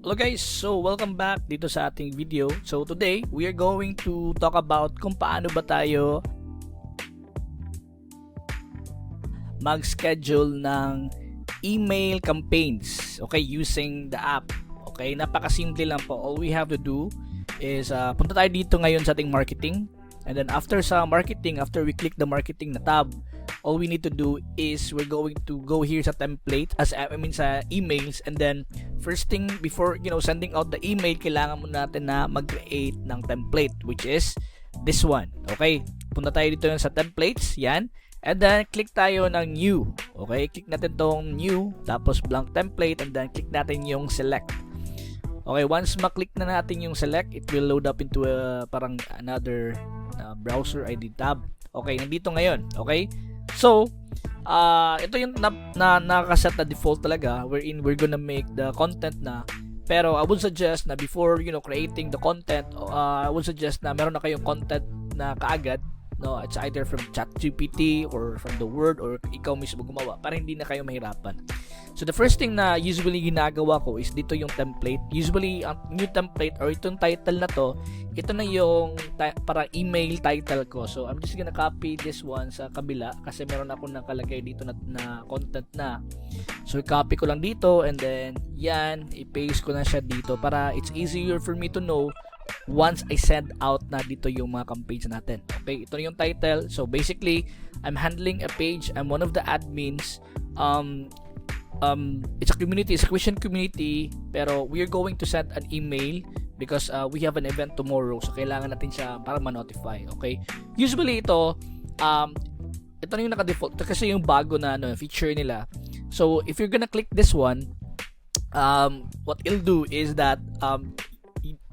Hello guys, so welcome back dito sa ating video. So today, we are going to talk about kung paano ba tayo mag-schedule ng email campaigns, okay, using the app. Okay, napakasimple lang po. All we have to do is punta tayo dito ngayon sa ating marketing, and then after sa marketing, after we click the marketing na tab, all we need to do is we're going to go here sa template, sa emails, and then first thing before sending out the email, kailangan muna natin na mag-create ng template, which is this one. Okay, punta tayo dito sa templates, yan, and then click tayo ng new. Okay, click natin tong new, tapos blank template, and then click natin yung select. Okay, once maklik na natin yung select, it will load up into parang another browser ID tab. Okay, nandito ngayon. Okay, so ito yung nakaset na default talaga, wherein we're gonna make the content na. Pero I would suggest na before creating the content, I would suggest na meron na kayong content na kaagad. No, it's either from ChatGPT or from the Word or ikaw mismo gumawa para hindi na kayo mahirapan. So the first thing na usually ginagawa ko is dito yung template. Usually ang new template or itong title na to, ito na yung para email title ko. So I'm just gonna copy this one sa kabila kasi meron ako nakalagay dito na content na. So i-copy ko lang dito, and then yan, i-paste ko na siya dito para it's easier for me to know once I send out na dito yung mga campaigns natin. Okay, ito na yung title. So basically, I'm handling a page. I'm one of the admins. It's a community, it's a Christian community, pero we are going to send an email because we have an event tomorrow. So kailangan natin siya para ma-notify. Okay, usually ito na yung naka-default kasi yung bago na feature nila. So if you're gonna click this one, what it'll do is that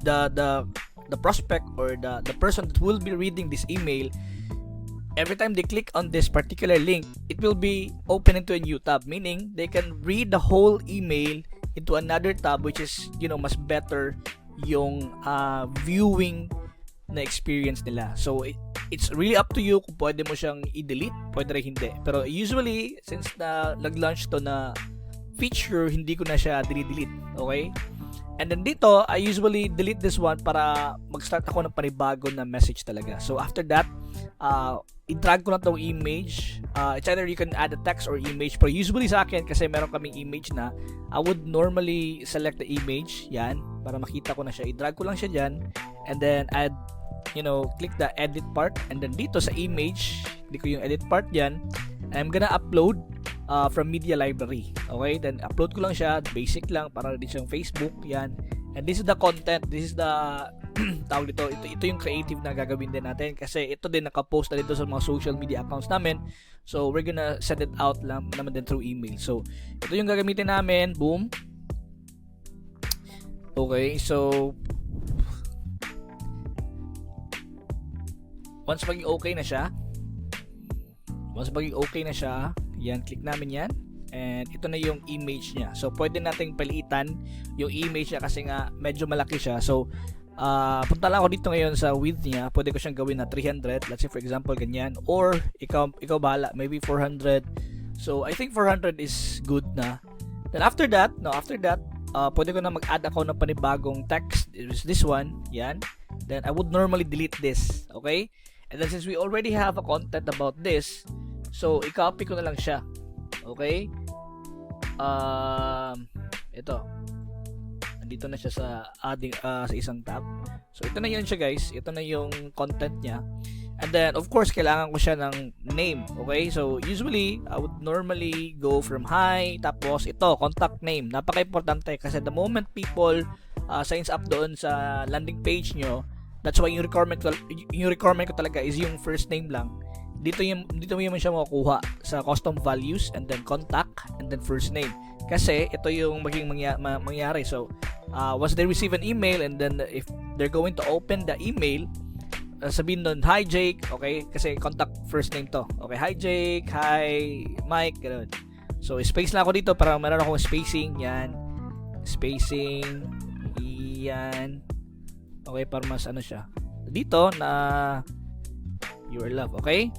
the prospect or the person that will be reading this email, every time they click on this particular link, it will be open into a new tab, meaning they can read the whole email into another tab, which is mas better yung viewing na experience nila. So it's really up to you kung pwede mo siyang i-delete, pwede rin hindi. Pero usually, since nag-launch to na feature, hindi ko na siya delete. Okay, and then dito, I usually delete this one para mag-start ako ng panibago na message talaga. So after that, i-drag ko na itong image. It's either you can add a text or image. Pero usually sa akin, kasi meron kaming image na, I would normally select the image. Yan, para makita ko na siya. I-drag ko lang siya dyan. And then add, click the edit part. And then dito sa image, click ko yung edit part dyan. I'm gonna upload from media library. Okay, then upload ko lang siya, basic lang para din siyang Facebook, yan. And this is the content, this is the tawag dito, ito yung creative na gagawin din natin kasi ito din naka-post na dito sa mga social media accounts namin. So we're gonna send it out lang naman din through email. So ito yung gagamitin namin, boom. Okay, so once maging okay na siya, yan, click namin yan, and ito na yung image niya. So pwede nating palitan yung image niya kasi nga medyo malaki siya. So punta lang ako dito ngayon sa width niya. Pwede ko siyang gawin na 300, let's say for example ganyan, or ikaw bahala, maybe 400. So I think 400 is good na. Then after that, pwede ko na mag-add ako ng panibagong text. It was this one, yan. Then I would normally delete this, okay? And then since we already have a content about this, so i-copy ko na lang siya. Okay? Ito. Nandito na siya sa adding sa isang tab. So ito na 'yun siya, guys. Ito na yung content niya. And then of course, kailangan ko siya ng name. Okay? So usually, I would normally go from hi, tapos ito, contact name. Napaka-importante kasi the moment people signs up doon sa landing page nyo, that's why yung requirement ko talaga is yung first name lang. Dito mo yung siya makukuha sa custom values, and then contact, and then first name. Kasi ito yung maging mangyari. So once they receive an email, and then if they're going to open the email, sabihin nun, hi Jake, okay? Kasi contact first name to. Okay, hi Jake, hi Mike, gano'n. So space lang ako dito para meron akong spacing, yan. Spacing, yan. Okay, para mas siya. Dito na your love, okay?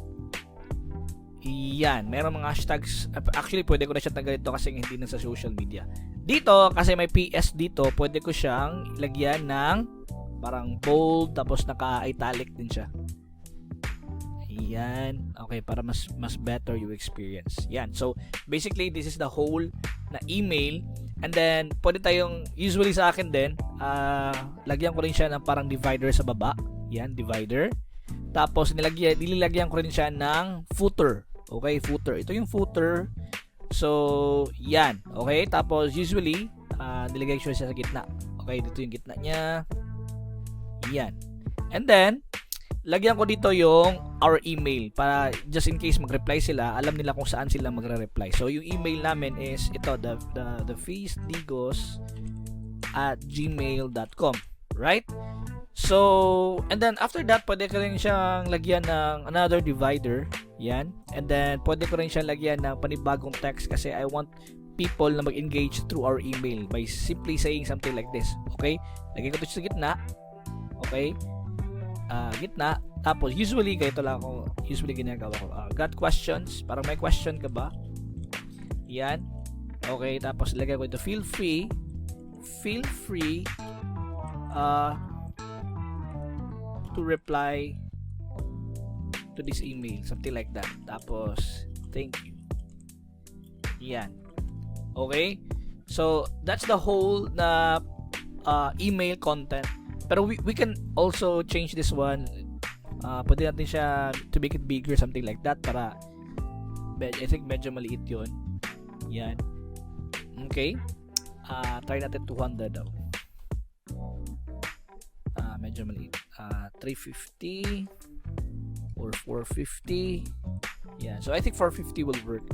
Yan, meron mga hashtags. Actually, pwede ko na siya tanggalin ito kasi hindi na sa social media. Dito, kasi may PS dito, pwede ko siyang lagyan ng parang bold, tapos naka-italic din siya. Yan. Okay, para mas better yung experience. Yan. So, basically, this is the whole na email. And then, pwede tayong, usually sa akin din, lagyan ko rin siya ng parang divider sa baba. Yan, divider. Tapos, nilagyan ko rin siya ng footer. Okay, footer. Ito yung footer. So, yan. Okay, tapos, usually, nilagay ko siya sa gitna. Okay, dito yung gitna niya. Yan. And then, lagyan ko dito yung our email para just in case mag-reply sila, alam nila kung saan sila magre-reply. So, yung email namin is ito, the feastdigos@gmail.com. Right? So, and then after that, pwede ko rin siyang lagyan ng another divider. Yan. And then, pwede ko rin siyang lagyan ng panibagong text kasi I want people na mag-engage through our email by simply saying something like this. Okay? Lagyan ko ito sa gitna. Okay? Gitna. Tapos, usually, ganito lang ako. Usually, ginagawa ko. Got questions? Parang may question ka ba? Yan. Okay. Tapos, lagay ko ito. Feel free to reply to this email. Something like that. Tapos, thank you. Yan. Okay? So, that's the whole na email content. Pero we can also change this one. Pwede natin siya to make it bigger, something like that, para I think medyo maliit yun. Yan. Okay. Try natin 200 daw. Medyo maliit. 350 or 450. Yeah. So I think 450 will work.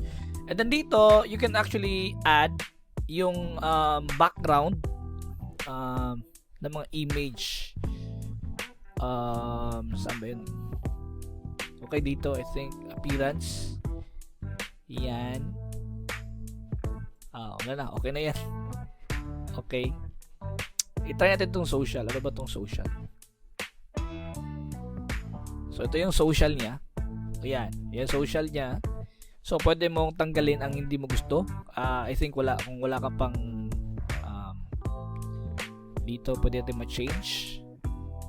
And then dito, you can actually add yung background ng mga image. Saan ba yun? Okay, dito I think appearance. Yan. Wala na. Okay na yan. Okay. I-try natin itong social. Ano ba itong social? So, ito yung social niya. Ayan. Yan social niya. So, pwede mong tanggalin ang hindi mo gusto. I think kung wala ka pang dito, pwede natin ma-change.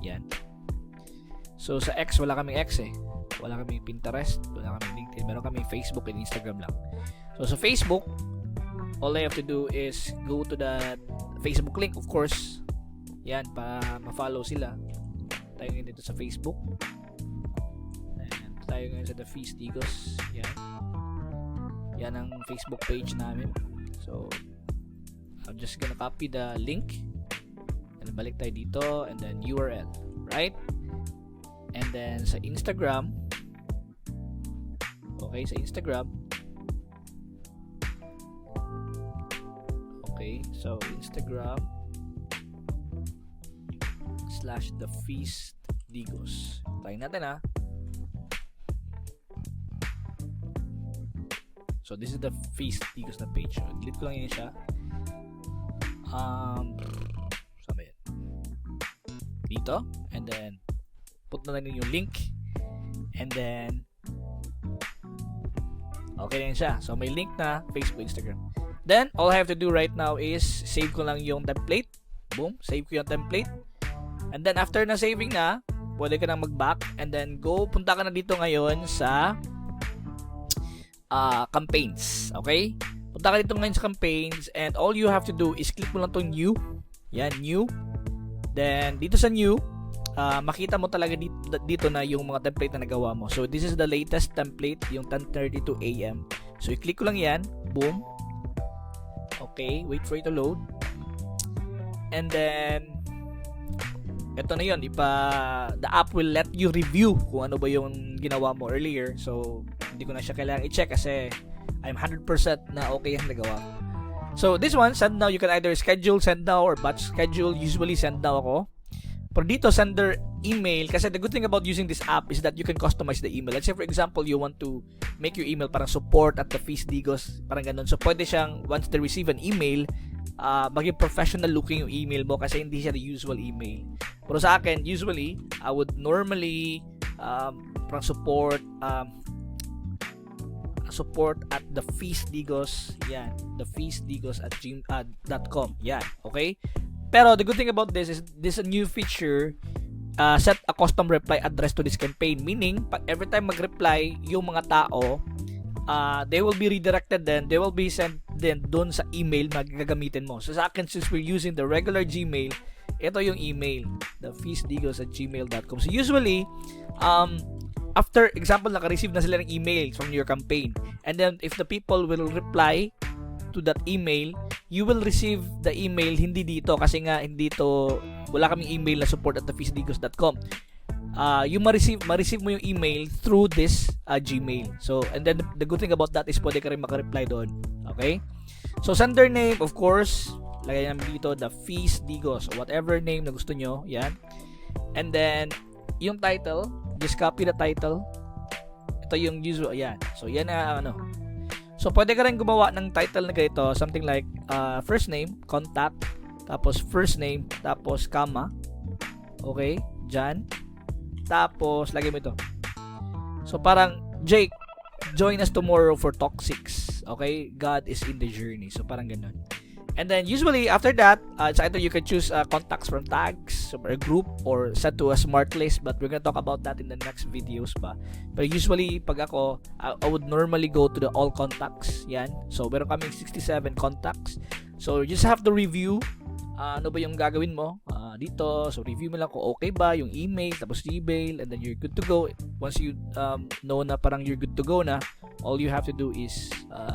Yan. So, sa X, wala kaming X eh. Wala kaming Pinterest, wala kaming LinkedIn. Meron kaming Facebook and Instagram lang. So, sa Facebook, all I have to do is go to the Facebook link, of course. Yan, para ma-follow sila. Tayo ngayon dito sa Facebook. And tayo ngayon sa The Feast Digos. Yan. Yan ang Facebook page namin. So, I'm just gonna copy the link. And balik tayo dito. And then URL. Right? And then sa Instagram. Okay, sa Instagram. Okay, so Instagram /The Feast Digos. Try natin ha. So this is The Feast Digos na page. So, delete ko lang yun siya. Saan ba yan? Dito. And then put na lang yung link. And then okay na yun siya. So may link na Facebook, Instagram. Then all I have to do right now is save ko lang yung template. Boom. Save ko yung template. And then after na saving na, pwede ka na mag-back and then punta ka na dito ngayon sa campaigns. Okay? Punta ka dito ngayon sa campaigns and all you have to do is click mo lang tong new. Yan, new. Then dito sa new, makita mo talaga dito na yung mga template na nagawa mo. So this is the latest template, yung 10:32 AM. So i-click ko lang yan. Boom. Okay, wait for it to load. And then ito na yun, the app will let you review kung ano ba yung ginawa mo earlier. So, hindi ko na siya kailangan i-check kasi I'm 100% na okay yung nagawa ko. So, this one, send now, you can either schedule, send now, or batch schedule. Usually, send now ako. Pero dito, sender email, kasi the good thing about using this app is that you can customize the email. Let's say, for example, you want to make your email parang support at the Feast Digos, parang ganun. So, pwede siyang, once they receive an email, maging professional looking yung email mo kasi hindi siya the usual email. Pero sa akin, usually, I would normally parang support support at thefeastdigos, yan, thefeastdigos@gmail.com, yan, okay? Pero the good thing about this is this a new feature, set a custom reply address to this campaign, meaning pag every time mag-reply yung mga tao, they will be redirected, then they will be sent then doon sa email na gagamitin mo. So sa akin, since we're using the regular Gmail, ito yung email, thefeastdigos@gmail.com. So usually, after example, naka-receive na sila ng email from your campaign, and then if the people will reply to that email, you will receive the email hindi dito, kasi nga hindi to, wala kaming email na support at thefeastdigos.com. Yung ma-receive mo yung email through this Gmail. So, and then the good thing about that is pwede ka rin maka-reply doon. Okay? So, sender name, of course, lagay namin dito, the Feast Digos, whatever name na gusto nyo, yan. And then, yung title, just copy the title. Ito yung usual, yan. So, yan na, ano. So, pwede ka rin gumawa ng title na ganito, something like, first name, contact, tapos first name, tapos comma. Okay? Dyan. Tapos, lagay mo ito. So, parang, Jake, join us tomorrow for Talk 6. Okay? God is in the journey. So, parang ganun. And then, usually, after that, it's either you can choose contacts from tags, or a group, or set to a smart list. But we're gonna talk about that in the next videos pa. Pero usually, pag ako, I would normally go to the all contacts. Yan. So, meron kaming 67 contacts. So, you just have to review ano ba yung gagawin mo dito. So, review mo lang kung okay ba yung email, tapos email, and then you're good to go. Once you know na parang you're good to go na, all you have to do is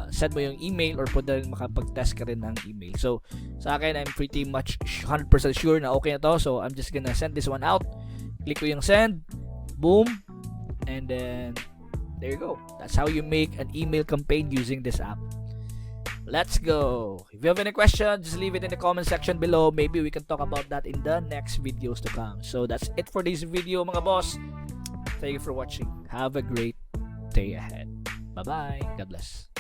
send mo yung email, or pwede rin makapag-test ka rin ng email. So, sa akin, I'm pretty much 100% sure na okay na to. So, I'm just gonna send this one out. Click ko yung send. Boom. And then, there you go. That's how you make an email campaign using this app. Let's go. If you have any questions, just leave it in the comment section below. Maybe we can talk about that in the next videos to come. So that's it for this video, mga boss. Thank you for watching. Have a great day ahead. Bye-bye. God bless.